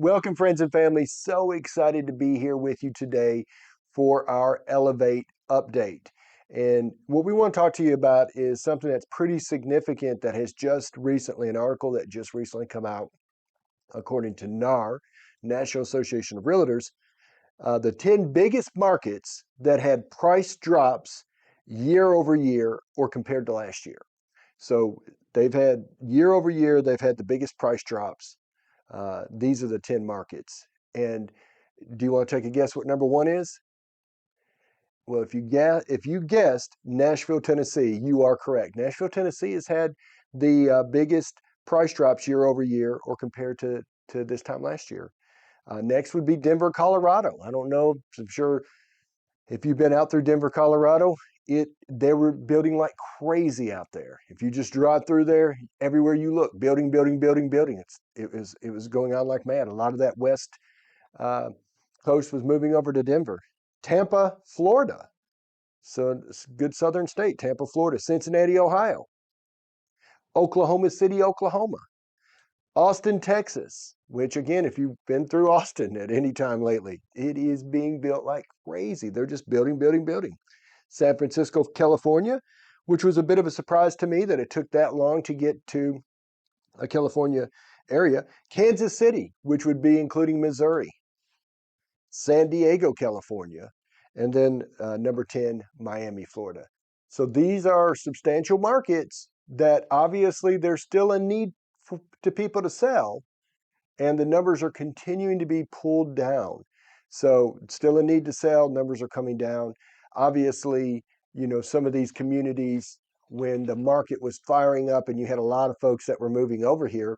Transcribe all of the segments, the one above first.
Welcome, friends and family. So excited to be here with you today for our Elevate update. And what we want to talk to you about is something that's pretty significant that has just recently, an article that just recently come out, according to NAR, National Association of Realtors, the 10 biggest markets that had price drops year over year or compared to last year. So they've had year over year, they've had the biggest price drops. These are the 10 markets. And do you want to take a guess what number one is? Well, if you guessed Nashville, Tennessee, you are correct. Nashville, Tennessee has had the biggest price drops year over year or compared to this time last year. Next would be Denver, Colorado. I don't know, I'm sure if you've been out through Denver, Colorado, they were building like crazy out there. If you just drive through there, everywhere you look, building, building, building, building. It was going on like mad. A lot of that west uh, coast was moving over to Denver. Tampa, Florida. So it's a good southern state, Tampa, Florida. Cincinnati, Ohio. Oklahoma City, Oklahoma. Austin, Texas, which again, if you've been through Austin at any time lately, it is being built like crazy. They're just building, building, building. San Francisco, California, which was a bit of a surprise to me that it took that long to get to a California area. Kansas City, which would be including Missouri. San Diego, California. And then number 10, Miami, Florida. So these are substantial markets that obviously there's still a need to people to sell, and the numbers are continuing to be pulled down. So still a need to sell, numbers are coming down. Obviously, some of these communities, when the market was firing up and you had a lot of folks that were moving over here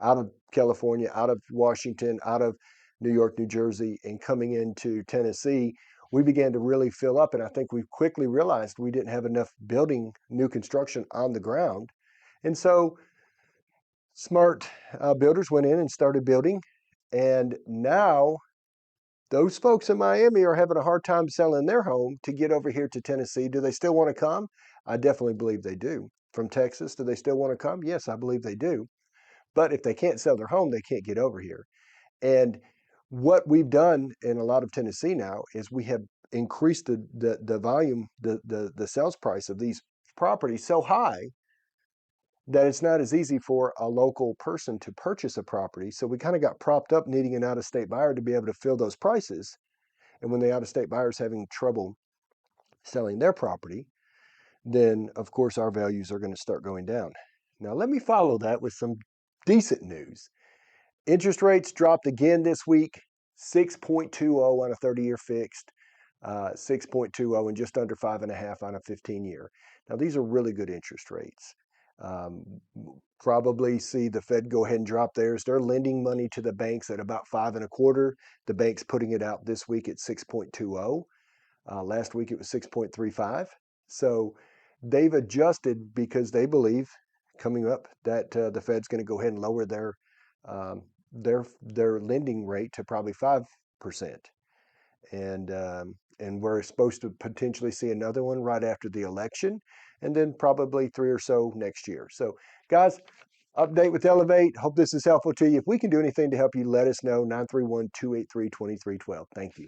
out of California, out of Washington, out of New York, New Jersey, and coming into Tennessee, we began to really fill up. And I think we quickly realized we didn't have enough building new construction on the ground. And so smart builders went in and started building. And now those folks in Miami are having a hard time selling their home to get over here to Tennessee. Do they still want to come? I definitely believe they do. From Texas, do they still want to come? Yes, I believe they do. But if they can't sell their home, they can't get over here. And what we've done in a lot of Tennessee now is we have increased the volume, the sales price of these properties so high that it's not as easy for a local person to purchase a property. So we kind of got propped up needing an out-of-state buyer to be able to fill those prices. And when the out-of-state buyer is having trouble selling their property, then of course our values are going to start going down. Now let me follow that with some decent news. Interest rates dropped again this week, 6.20 on a 30-year fixed, 6.20 and just under 5.5 on a 15-year. Now these are really good interest rates. Probably see the Fed go ahead and drop theirs. They're lending money to the banks at about 5.25. The bank's putting it out this week at 6.20. Last week it was 6.35. So they've adjusted because they believe coming up that the Fed's going to go ahead and lower their lending rate to probably 5%. And we're supposed to potentially see another one right after the election, and then probably 3 or so next year. So, guys, update with Elevate. Hope this is helpful to you. If we can do anything to help you, let us know. 931-283-2312. Thank you.